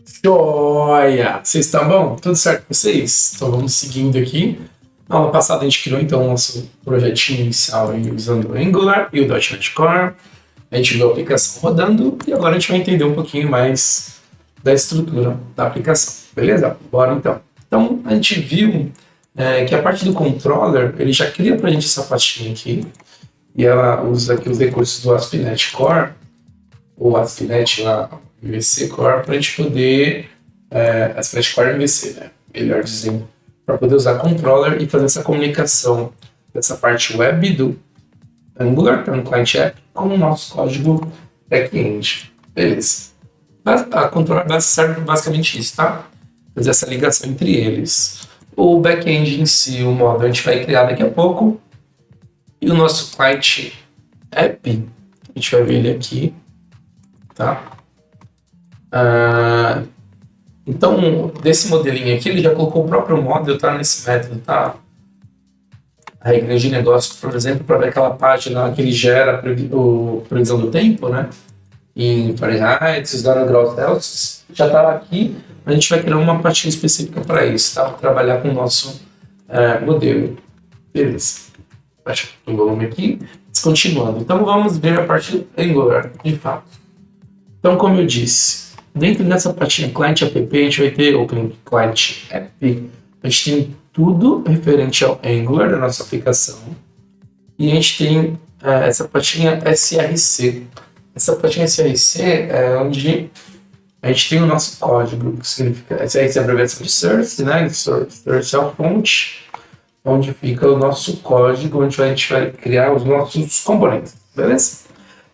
Joia! Vocês estão bom? Tudo certo com vocês? Então vamos seguindo aqui. Na aula passada a gente criou então o nosso projetinho inicial aí, usando o Angular e o .NET Core. A gente viu a aplicação rodando e agora a gente vai entender um pouquinho mais da estrutura da aplicação. Beleza? Bora então. Então a gente viu que a parte do controller, ele já cria para a gente essa pastinha aqui e ela usa aqui os recursos do ASP.NET Core ou ASP.NET lá, MVC Core, para a gente poder ASP.NET Core MVC, né? Melhor dizendo, para poder usar controller e fazer essa comunicação dessa parte web do Angular, que é um client app, com o nosso código back-end. Beleza. A controller base serve basicamente isso, tá? Fazer essa ligação entre eles. O back-end em si, o modo, a gente vai criar daqui a pouco. E o nosso client app, a gente vai ver ele aqui, tá? Então, desse modelinho aqui, ele já colocou o próprio model, tá? Nesse método, tá? A regra de negócio, por exemplo, para ver aquela página que ele gera a previsão do tempo, né? Em Fahrenheit, os graus Celsius, já está aqui. A gente vai criar uma pastinha específica para isso, tá? Para trabalhar com o nosso modelo. Beleza. Baixa o volume aqui. Descontinuando. Então, vamos ver a parte Angular, de fato. Então, como eu disse, dentro dessa pastinha Client App, a gente vai ter Open Client App. A gente tem tudo referente ao Angular da nossa aplicação. E a gente tem essa pastinha SRC. Essa pastinha SRC é onde a gente tem o nosso código, que significa SRC é a abreviação de Source, né? Source é a fonte, onde fica o nosso código, onde a gente vai criar os nossos componentes, beleza?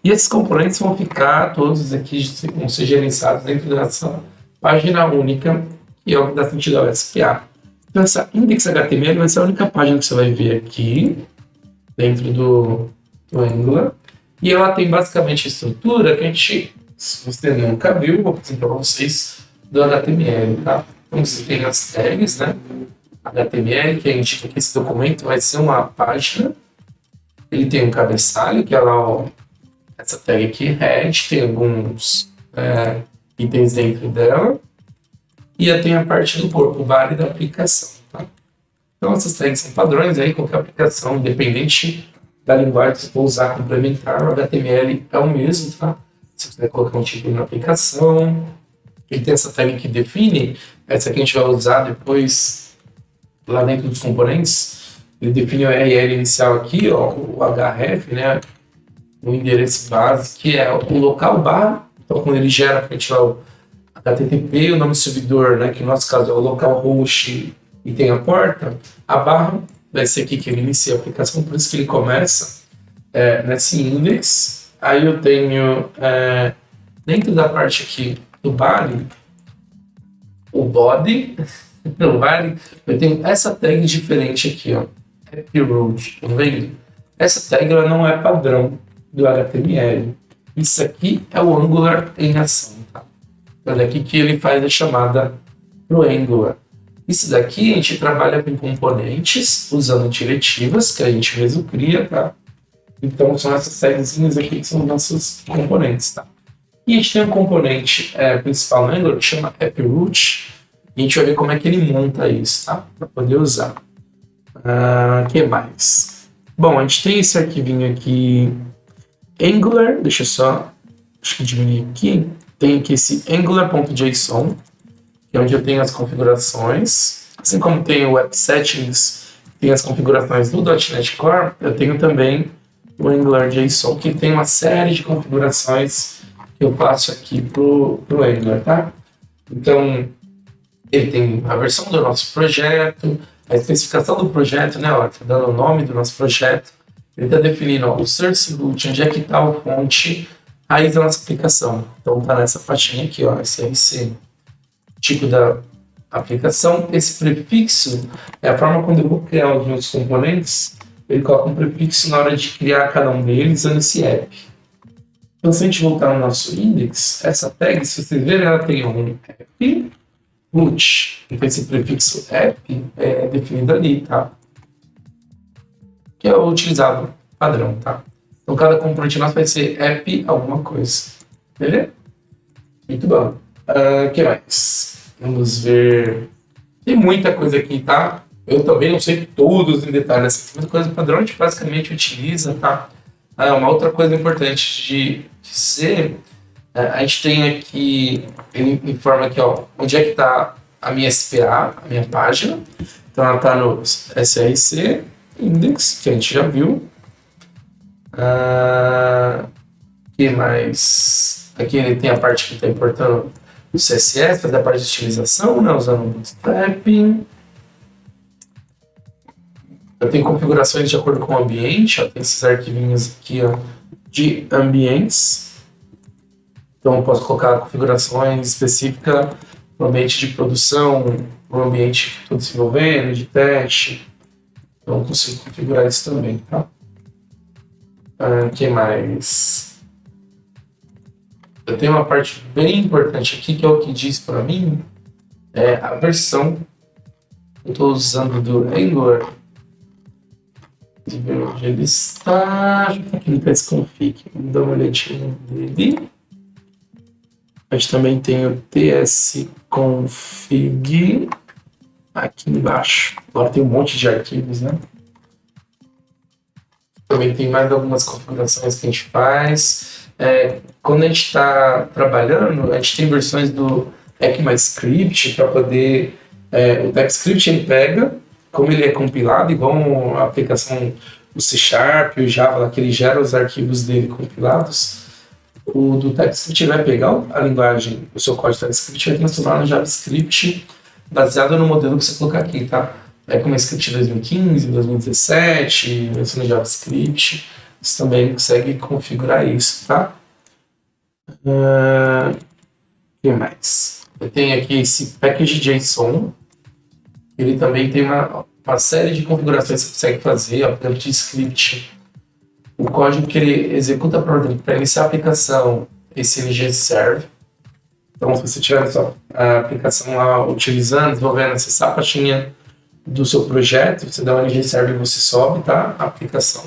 E esses componentes vão ficar todos aqui, vão ser gerenciados dentro dessa página única, que é o que dá sentido ao SPA. Então, essa index.html vai ser a única página que você vai ver aqui, dentro do Angular. E ela tem basicamente a estrutura que a gente, se você nunca viu, vou apresentar para vocês do HTML, tá? Então, você tem as tags, né? HTML, que a gente indica que esse documento vai ser uma página. Ele tem um cabeçalho, que é lá, ó, essa tag aqui, head, tem alguns itens dentro dela. E tem a parte do corpo, o body da aplicação, tá? Então, essas tags são padrões, aí qualquer aplicação, independente da linguagem que você for usar complementar, o HTML é o mesmo, tá? Se você quiser colocar um tipo na aplicação, ele tem essa tag que define, essa que a gente vai usar depois lá dentro dos componentes, ele define o URL inicial aqui, ó, o href, né? O endereço base, que é o local barra, então quando ele gera para a gente lá o HTTP, o nome do servidor, né, que no nosso caso é o localhost e tem a porta, a barra vai ser aqui que ele inicia a aplicação, por isso que ele começa nesse index. Aí eu tenho, dentro da parte aqui do body, o body, no body, eu tenho essa tag diferente aqui, ó, AppRoot, tá vendo? Essa tag ela não é padrão do HTML. Isso aqui é o Angular em ação, tá? É daqui que ele faz a chamada pro Angular. Isso daqui a gente trabalha com componentes, usando diretivas que a gente mesmo cria, tá? Então são essas tagzinhas aqui que são nossos componentes, tá? E a gente tem um componente principal no Angular que chama AppRoot, e a gente vai ver como é que ele monta isso, tá? Para poder usar. O que mais? Bom, a gente tem esse arquivinho aqui, Angular, deixa eu só, acho que diminuir aqui, tem aqui esse angular.json, que é onde eu tenho as configurações, assim como tem o App Settings, tem as configurações do .NET Core, eu tenho também o AngularJSON, que tem uma série de configurações que eu faço aqui pro Angular, tá? Então, ele tem a versão do nosso projeto, a especificação do projeto, né? Ó, tá dando o nome do nosso projeto, ele está definindo o source root, onde é que está o fonte, raiz da nossa aplicação. Então, tá nessa faixinha aqui, ó, SRC. Tipo da aplicação, esse prefixo é a forma quando eu vou criar os meus componentes, ele coloca um prefixo na hora de criar cada um deles usando esse app. Então, se a gente voltar no nosso index, essa tag, se vocês verem, ela tem um app root. Então, esse prefixo app é definido ali, tá? Que é o utilizado padrão, tá? Então, cada componente nosso vai ser app alguma coisa. Beleza? Muito bom. O que mais? Vamos ver. Tem muita coisa aqui, tá? Eu também não sei todos em detalhes. Tem muita coisa padrão, a gente basicamente utiliza, tá? Uma outra coisa importante de ser, a gente tem aqui, ele informa aqui, ó, onde é que está a minha SPA, a minha página. Então ela está no SRC Index, que a gente já viu. Que mais? Aqui ele tem a parte que está importando o CSS, fazer a parte de utilização, né, usando o Bootstrap. Eu tenho configurações de acordo com o ambiente, ó, tem esses arquivinhos aqui, ó, de ambientes. Então eu posso colocar configurações específicas para o ambiente de produção, para o ambiente que estou desenvolvendo, de teste. Então eu consigo configurar isso também, tá? O que mais? Eu tenho uma parte bem importante aqui, que é o que diz para mim a versão que eu estou usando do Angular. De ver onde ele está. Aqui no TSConfig. Vamos dar uma olhadinha nele. A gente também tem o tsconfig aqui embaixo. Agora tem um monte de arquivos, né? Também tem mais algumas configurações que a gente faz. Quando a gente está trabalhando, a gente tem versões do ECMAScript para poder... o TypeScript ele pega, como ele é compilado, igual a aplicação do C#, o Java, que ele gera os arquivos dele compilados. O do TypeScript vai pegar a linguagem, o seu código TypeScript, vai transformar no JavaScript baseado no modelo que você colocar aqui, tá? ECMAScript 2015, 2017, versão do JavaScript. Você também consegue configurar isso, tá? O que mais? Eu tenho aqui esse package.json. Ele também tem uma série de configurações que você consegue fazer, ó, por exemplo, de script. O código que ele executa para iniciar a aplicação, esse LG serve. Então, se você tiver a aplicação lá utilizando, desenvolvendo, acessar a pastinha do seu projeto, você dá um LG serve e você sobe, tá? A aplicação.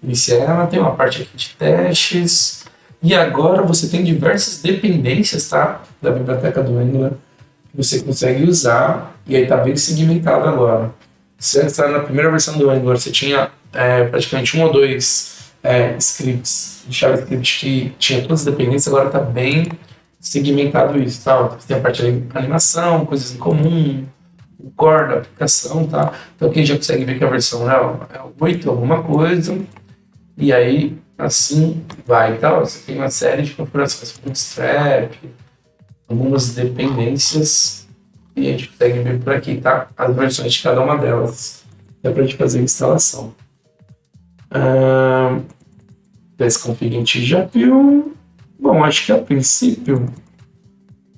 Inicia ela, tem uma parte aqui de testes. E agora você tem diversas dependências, tá? Da biblioteca do Angular que você consegue usar, e aí está bem segmentado agora. Se antes na primeira versão do Angular você tinha praticamente um ou dois scripts de JavaScript que tinha todas as dependências, agora está bem segmentado isso, tá? Você tem a parte de animação, coisas em comum, o core da aplicação, tá? Então aqui a gente já consegue ver que a versão é 8 alguma coisa, e aí assim vai, tá? Você tem uma série de configurações, Bootstrap, algumas dependências, e a gente consegue ver por aqui, tá? As versões de cada uma delas. É para a gente fazer a instalação. TSConfig a gente já viu. Bom, acho que a princípio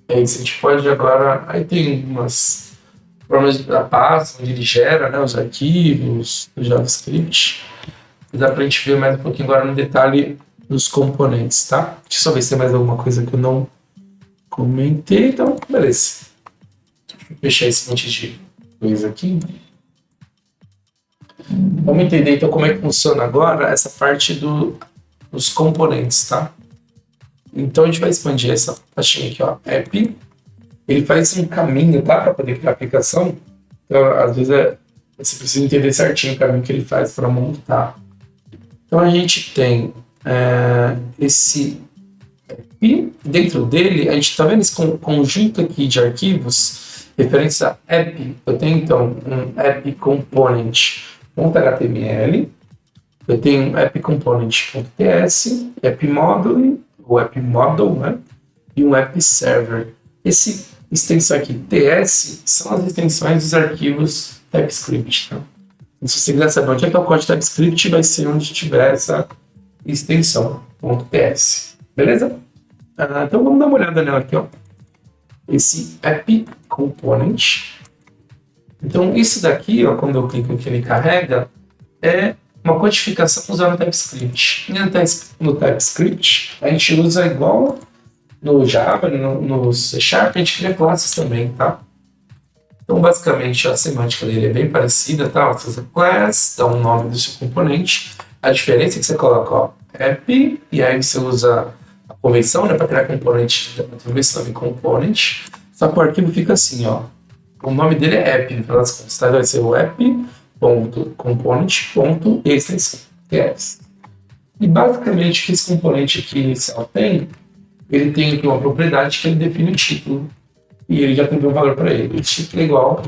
é isso. A gente pode agora... Aí tem umas formas da pasta, onde ele gera, né, os arquivos do JavaScript. Dá para a gente ver mais um pouquinho agora no detalhe dos componentes, tá? Deixa eu só ver se tem mais alguma coisa que eu não comentei, então, beleza. Deixa eu fechar esse monte de coisa aqui. Vamos entender, então, como é que funciona agora essa parte dos componentes, tá? Então, a gente vai expandir essa pastinha aqui, ó, app. Ele faz um caminho, tá? Para poder criar a aplicação. Então, às vezes, você precisa entender certinho o caminho que ele faz para montar. Então, a gente tem esse... E dentro dele, a gente está vendo esse conjunto aqui de arquivos referentes a app. Eu tenho, então, um app component.html, eu tenho um app component.ts, app module, o app model, né? E um app server. Esse extensão aqui, TS, são as extensões dos arquivos TypeScript. Tá? E se você quiser saber onde é que é o código TypeScript, vai ser onde tiver essa extensão, .ts. Beleza? Então vamos dar uma olhada nela aqui, ó. Esse app component. Então isso daqui, ó, quando eu clico aqui ele carrega, é uma codificação usando o TypeScript. E no TypeScript a gente usa igual no Java, no C#, a gente cria classes também, tá? Então basicamente a semântica dele é bem parecida, tá? Você usa class, dá um nome do seu componente. A diferença é que você coloca, ó, app, e aí você usa convenção, né, para criar componente da convenção e component, só que o arquivo fica assim, ó. O nome dele é app, no final das contas, tá? Vai ser o app.component.extensão, que é essa. E basicamente o que esse componente aqui inicial tem, ele tem aqui uma propriedade que ele define o título. E ele já tem um valor para ele. O título é igual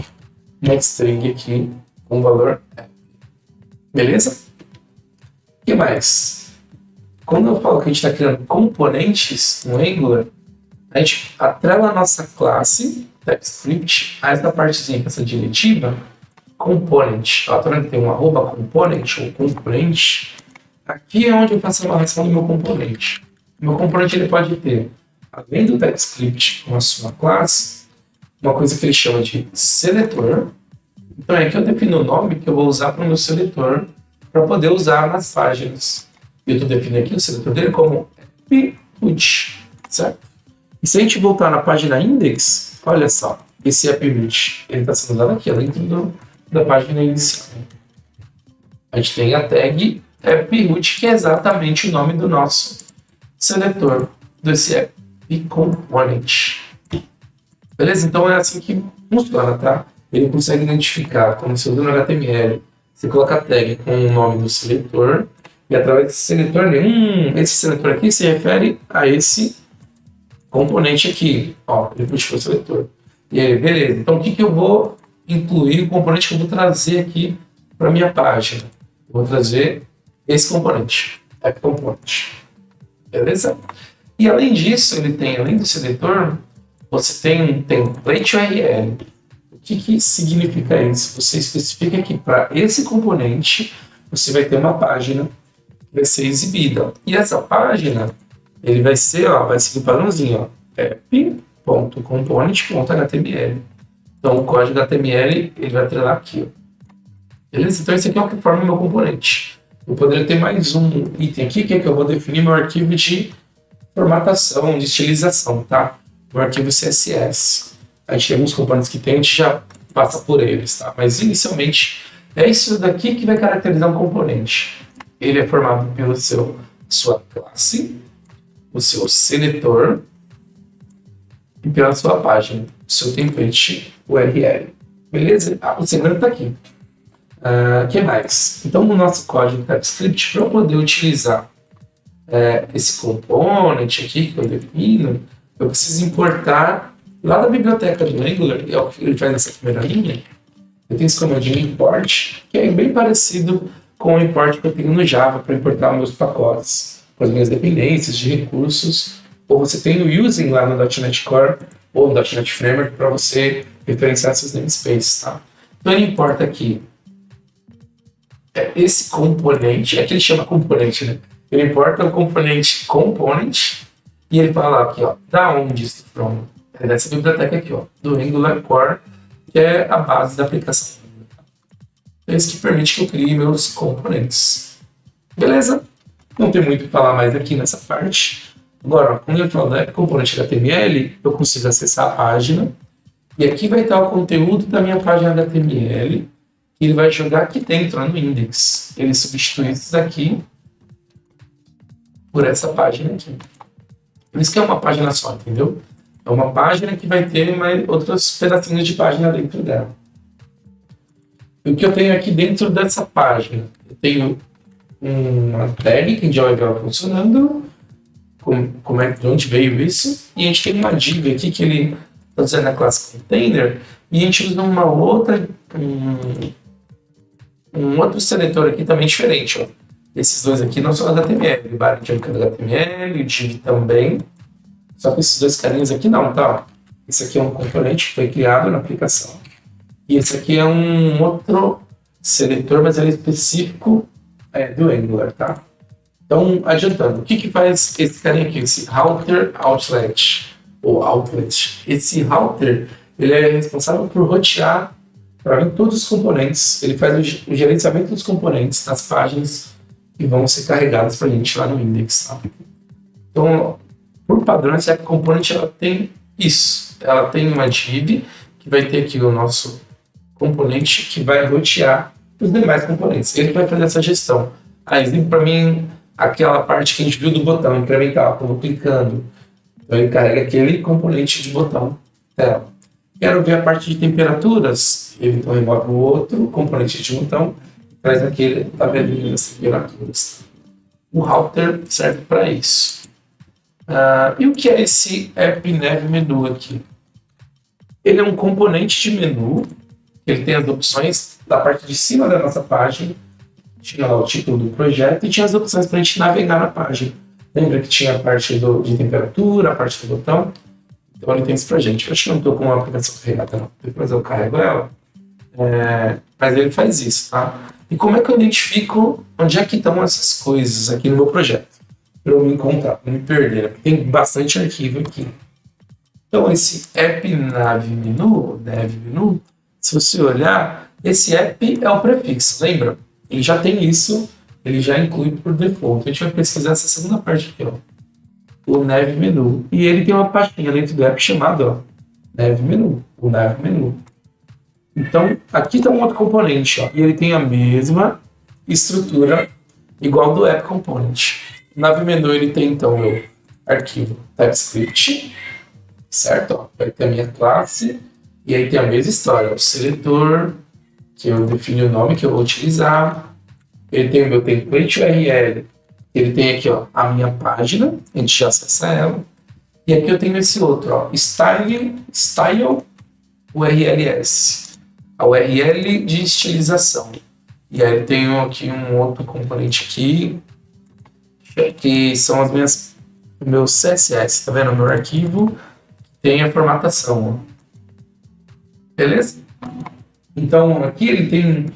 uma string aqui com valor app. Beleza? O que mais? Quando eu falo que a gente está criando componentes no Angular, a gente atrela a nossa classe TypeScript a essa partezinha, essa diretiva, component. Ó, tá vendo que tem um arroba component ou componente? Aqui é onde eu faço a amarração do meu componente. O meu componente ele pode ter, além do TypeScript com a sua classe, uma coisa que ele chama de seletor. Então é aqui eu defino o nome que eu vou usar para o meu seletor para poder usar nas páginas. Eu estou definindo aqui o seletor dele como approot, certo? E se a gente voltar na página index, olha só, esse approot ele está sendo usado aqui, dentro da página inicial. A gente tem a tag approot, que é exatamente o nome do nosso seletor desse app component. Beleza? Então é assim que funciona, tá? Ele consegue identificar, como você usa no HTML, você coloca a tag com o nome do seletor, e através desse seletor, esse seletor aqui se refere a esse componente aqui. Ó, ele puxou o seletor. E aí, beleza. Então, o que eu vou incluir? O componente que eu vou trazer aqui para minha página. Eu vou trazer esse componente, app component. Beleza? E além disso, ele tem, além do seletor, você tem um template URL. O que significa isso? Você especifica que para esse componente você vai ter uma página que vai ser exibida. E essa página ele vai ser, ó, vai seguir o padrãozinho, app.component.html. Então o código HTML ele vai atrelar aqui. Ó. Beleza? Então esse aqui é o que forma o meu componente. Eu poderia ter mais um item aqui, que é que eu vou definir meu arquivo de formatação, de estilização, tá? O arquivo CSS. A gente tem alguns componentes que tem, a gente já passa por eles, tá? Mas inicialmente é isso daqui que vai caracterizar um componente. Ele é formado pela sua classe, o seu seletor e pela sua página, o seu template URL. Beleza? O segredo está aqui. Que mais? Então, no nosso código TypeScript, para eu poder utilizar esse component aqui que eu defino, eu preciso importar lá da biblioteca do Angular, é o que ele faz nessa primeira linha. Eu tenho esse comandinho import, que é bem parecido com o import que eu tenho no Java para importar meus pacotes, com as minhas dependências de recursos, ou você tem o using lá no .NET Core ou no .NET Framework para você referenciar seus namespaces, tá? Então ele importa aqui esse componente, é que ele chama componente, né? Ele importa o componente component e ele fala aqui, ó, da onde isso from? É dessa biblioteca aqui, ó, do Angular Core, que é a base da aplicação. É isso que permite que eu crie meus componentes. Beleza? Não tem muito o que falar mais aqui nessa parte. Agora, quando eu falo componente HTML, eu consigo acessar a página e aqui vai estar o conteúdo da minha página HTML que ele vai jogar aqui dentro, no index. Ele substitui isso daqui por essa página aqui. Por isso que é uma página só, entendeu? É uma página que vai ter outros pedacinhos de página dentro dela. E o que eu tenho aqui dentro dessa página? Eu tenho uma tag que já vai ver ela funcionando, de onde veio isso, e a gente tem uma div aqui que ele está usando a classe container, e a gente usa uma outra, um outro seletor aqui também diferente. Ó. Esses dois aqui não são HTML, o body é HTML, o div também, só que esses dois carinhas aqui não, tá? Esse aqui é um componente que foi criado na aplicação. E esse aqui é um outro seletor, mas ele é específico do Angular, tá? Então, adiantando, o que faz esse carinha aqui, esse router outlet, ou outlet? Esse router, ele é responsável por rotear para mim todos os componentes, ele faz o gerenciamento dos componentes das páginas que vão ser carregadas para a gente lá no index, tá? Então, por padrão, essa app component ela tem isso, ela tem uma div que vai ter aqui o nosso componente que vai rotear os demais componentes. Ele vai fazer essa gestão. Exemplo para mim, aquela parte que a gente viu do botão incremental, que eu vou clicando. Então ele carrega aquele componente de botão tela. Quero ver a parte de temperaturas, ele então remove o outro componente de botão e traz aquele tabelinha das temperaturas. O router serve para isso. E o que é esse App Nav Menu aqui? Ele é um componente de menu, ele tem as opções da parte de cima da nossa página, tinha lá o título do projeto e tinha as opções para a gente navegar na página. Lembra que tinha a parte de temperatura, a parte do botão? Então ele tem isso pra gente. Eu acho que não estou com uma aplicação carregada, não. Depois eu carrego ela. Mas ele faz isso, tá? E como é que eu identifico onde é que estão essas coisas aqui no meu projeto? Para eu me encontrar, não me perder, né? Porque tem bastante arquivo aqui. Então esse App Nav Menu, se você olhar, esse app é o prefixo, lembra? Ele já tem isso, ele já inclui por default. A gente vai pesquisar essa segunda parte aqui, ó. O Nav Menu. E ele tem uma pastinha dentro do app chamada, ó, Nav Menu. O Nav Menu. Então, aqui está um outro componente, ó, e ele tem a mesma estrutura igual do App Component. O Nav Menu ele tem então o meu arquivo TypeScript, certo? Ó, vai ter a minha classe, e aí tem a mesma história, o seletor, que eu defino o nome que eu vou utilizar. Ele tem o meu template URL, ele tem aqui, ó, a minha página, a gente já acessa ela. E aqui eu tenho esse outro, ó, Style URLs, a URL de estilização. E aí eu tenho aqui um outro componente aqui, que são as meus CSS, tá vendo? O meu arquivo tem a formatação, ó. Beleza? Então aqui ele tem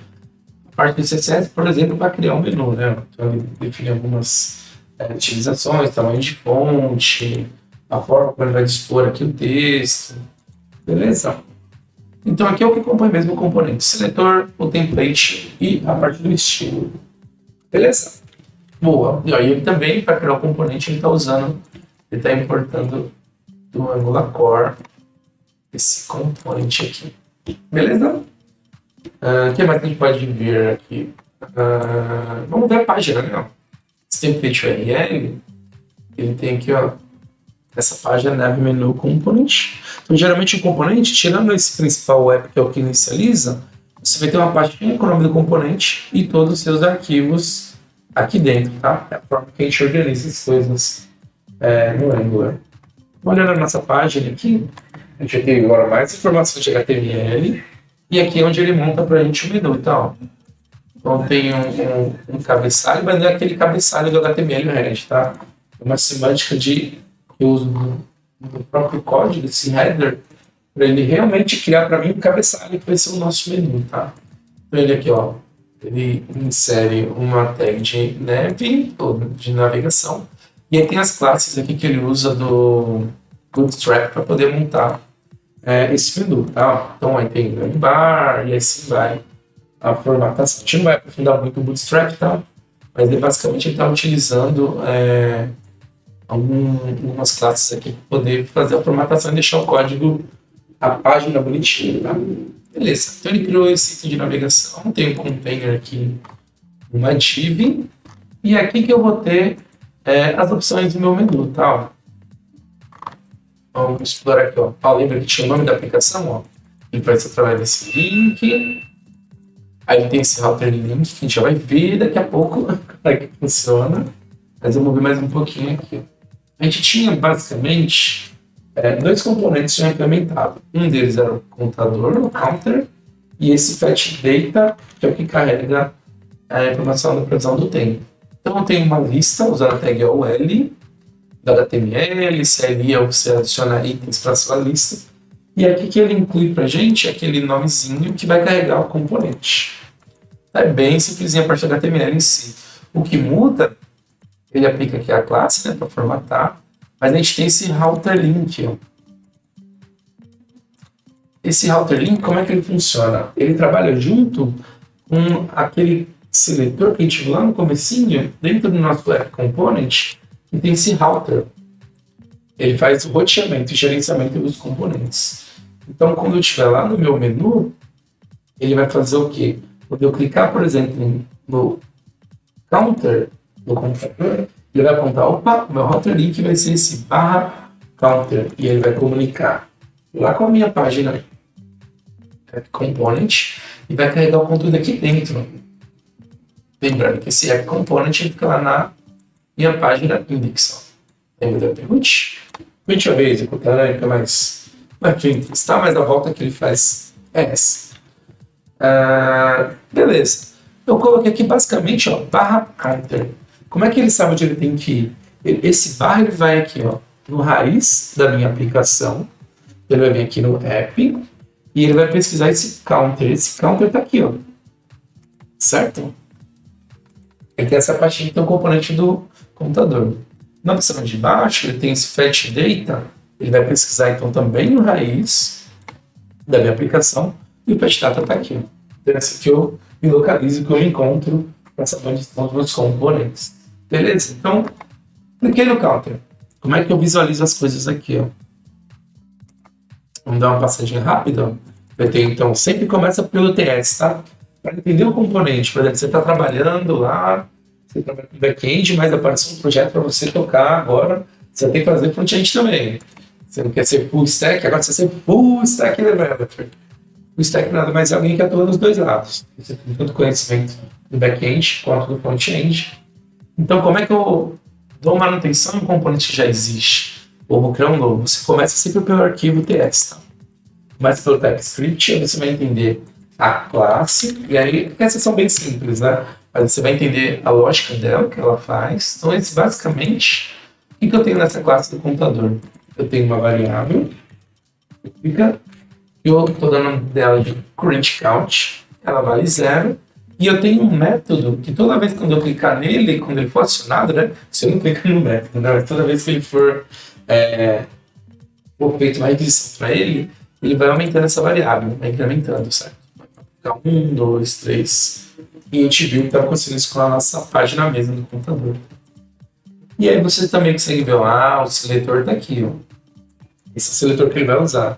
a parte do CSS, por exemplo, para criar um menu, né? Então ele define algumas utilizações, tamanho de fonte, a forma como ele vai dispor aqui o texto. Beleza? Então aqui é o que compõe mesmo o componente: seletor, o template e a parte do estilo. Beleza? Boa. E aí ele também, para criar o componente, ele está importando do Angular Core esse componente aqui. Beleza? O que mais que a gente pode ver aqui? Vamos ver a página, né? Esse template URL, ele tem aqui, ó, essa página Nav Menu Component. Então, geralmente o componente, tirando esse principal app que é o que inicializa, você vai ter uma pastinha com o nome do componente e todos os seus arquivos aqui dentro, tá? É a forma que a gente organiza as coisas no Angular. Olhando a nossa página aqui, a gente tem agora mais informações de HTML e aqui é onde ele monta pra gente o menu e tal. Então tem um cabeçalho, mas não é aquele cabeçalho do HTML Red, tá? É uma semântica que eu uso no próprio código, esse header, para ele realmente criar para mim um cabeçalho que vai ser o nosso menu, tá? Então ele aqui, ó, ele insere uma tag de nav, ou de navegação, e aí tem as classes aqui que ele usa do Bootstrap para poder montar esse menu, tá? Então aí tem o bar e assim vai a formatação. A gente não vai aprofundar muito o Bootstrap, tá? Mas ele, basicamente ele está utilizando algumas classes aqui para poder fazer a formatação e deixar o código, a página bonitinha, tá? Beleza. Então ele criou esse item de navegação, tem um container aqui, uma div, e aqui que eu vou ter as opções do meu menu, tá? Vamos explorar aqui, ó. Lembra que tinha o nome da aplicação, ó? Ele faz através desse link. Aí tem esse router link que a gente já vai ver daqui a pouco como é que funciona. Mas eu vou ver mais um pouquinho aqui. A gente tinha basicamente dois componentes já implementados. Um deles era o contador, o counter, e esse fetch data, que é o que carrega a informação da previsão do tempo. Então eu tenho uma lista usando a tag OL da HTML, CLI é o que você adiciona itens para a sua lista. E aqui que ele inclui para a gente aquele nomezinho que vai carregar o componente. É bem simplesinho a parte do HTML em si. O que muda, ele aplica aqui a classe, né, para formatar, mas a gente tem esse router link. Ó. Esse router link, como é que ele funciona? Ele trabalha junto com aquele seletor que a gente viu lá no comecinho, dentro do nosso App Component, que tem esse router. Ele faz o roteamento e gerenciamento dos componentes. Então, quando eu estiver lá no meu menu, ele vai fazer o quê? Quando eu clicar, por exemplo, no counter, do computador, ele vai apontar, opa, o meu router link vai ser esse barra counter, e ele vai comunicar lá com a minha página component e vai carregar o conteúdo aqui dentro. Lembrando que esse app component fica lá na minha página index. Lembra da root? Deixa eu ver, executar, né? Fica mais simples, tá? Mas a volta que ele faz é essa. Beleza. Eu coloquei aqui basicamente, ó, barra counter. Como é que ele sabe onde ele tem que ir? Esse barra ele vai aqui, ó, no raiz da minha aplicação. Ele vai vir aqui no app e ele vai pesquisar esse counter. Esse counter tá aqui, ó. Certo? Ele tem essa parte então componente do computador. Na opção de baixo, ele tem esse fetch data. Ele vai pesquisar então também no raiz da minha aplicação. E o fetch data está aqui. Então, esse aqui eu me localizo, que eu me encontro para saber onde estão os meus componentes. Beleza? Então, cliquei no counter. Como é que eu visualizo as coisas aqui? Ó? Vamos dar uma passadinha rápida. Vai ter, então, sempre começa pelo TS, tá? Para entender o componente. Por exemplo, você está trabalhando lá, você trabalha com back-end, mas apareceu um projeto para você tocar agora, você tem que fazer front-end também. Você não quer ser full stack, agora você quer ser full stack developer. Full stack nada mais é alguém que atua nos dois lados. Você tem tanto conhecimento do back-end quanto do front-end. Então, como é que eu dou manutenção em um componente que já existe? Ou vou criar um novo? Você começa sempre pelo arquivo TS, tá? Começa pelo TypeScript, aí você vai entender a classe, e aí essas são bem simples, né? Mas você vai entender a lógica dela, o que ela faz. Então, esse basicamente, o que eu tenho nessa classe do computador? Eu tenho uma variável, eu estou dando o nome dela de current count, ela vale 0, e eu tenho um método que toda vez que eu clicar nele, quando ele for acionado, né? Se eu não clicar no método, né? Mas toda vez que ele for feito uma requisição para ele, ele vai aumentando essa variável, vai incrementando, certo? Vai ficar 1, 2, 3. E a gente viu que estava acontecendo isso com a nossa página mesmo do computador. E aí você também consegue ver lá, o seletor está aqui, ó. Esse é o seletor que ele vai usar.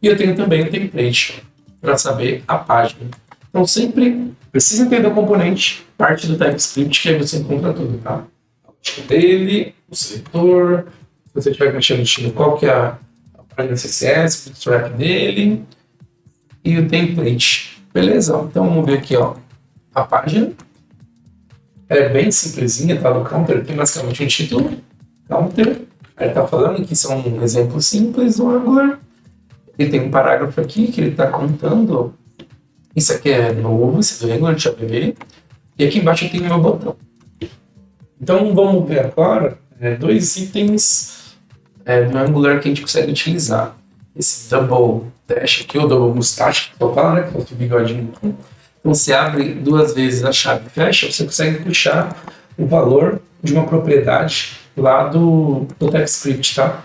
E eu tenho também o template para saber a página. Então sempre precisa entender o componente, parte do TypeScript, que aí você encontra tudo, tá? A lógica dele, o seletor, se você estiver mexendo qual que é a página CSS, o bootstrap dele e o template. Beleza? Então vamos ver aqui, ó, a página. Ela é bem simplesinha, tá? Do counter tem basicamente um título, counter. Ele está falando que são um exemplo simples do Angular. Ele tem um parágrafo aqui que ele está contando. Isso aqui é novo, esse do Angular, deixa eu ver. E aqui embaixo eu tenho o meu botão. Então vamos ver agora dois itens do Angular que a gente consegue utilizar. Esse double dash aqui, ou double mustache, que eu falo, né? Que é o bigodinho. Então você abre 2 vezes a chave fecha, você consegue puxar o valor de uma propriedade lá do TypeScript, tá?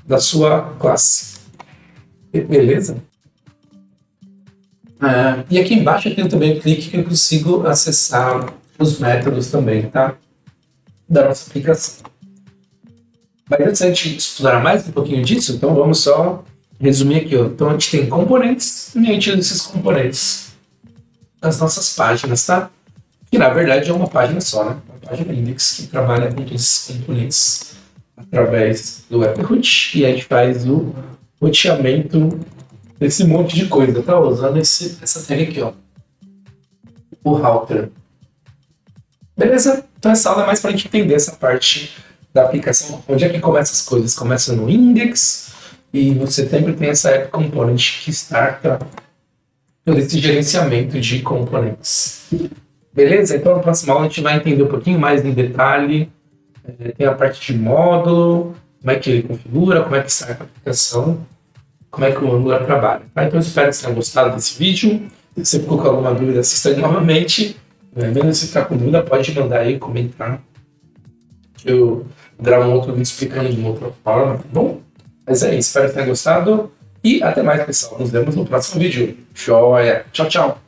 Da sua classe. Beleza? E aqui embaixo eu tenho também o clique que eu consigo acessar os métodos também, tá? Da nossa aplicação. Mas antes a gente explorar mais um pouquinho disso, então vamos só resumir aqui, ó. Então a gente tem componentes e a gente usa esses componentes nas nossas páginas, tá? Que na verdade é uma página só, né? Uma página index que trabalha com todos esses componentes através do AppRoot e a gente faz o roteamento desse monte de coisa, tá? Usando essa tag aqui, ó. O router. Beleza? Então essa aula é mais para a gente entender essa parte da aplicação. Onde é que começa as coisas? Começa no index e você sempre tem essa app component que starta todo esse gerenciamento de componentes. Beleza? Então na próxima aula a gente vai entender um pouquinho mais em detalhe. Tem a parte de módulo, como é que ele configura, como é que starta a aplicação, como é que o Angular trabalha. Tá? Então eu espero que você tenha gostado desse vídeo. Se você ficou com alguma dúvida, assista aí novamente. Mesmo se ficar com dúvida, pode mandar aí, comentar. Eu gravo um outro vídeo explicando de uma outra forma, tá bom? Mas é isso, espero que tenha gostado. E até mais, pessoal. Nos vemos no próximo vídeo. Joia! Tchau, tchau!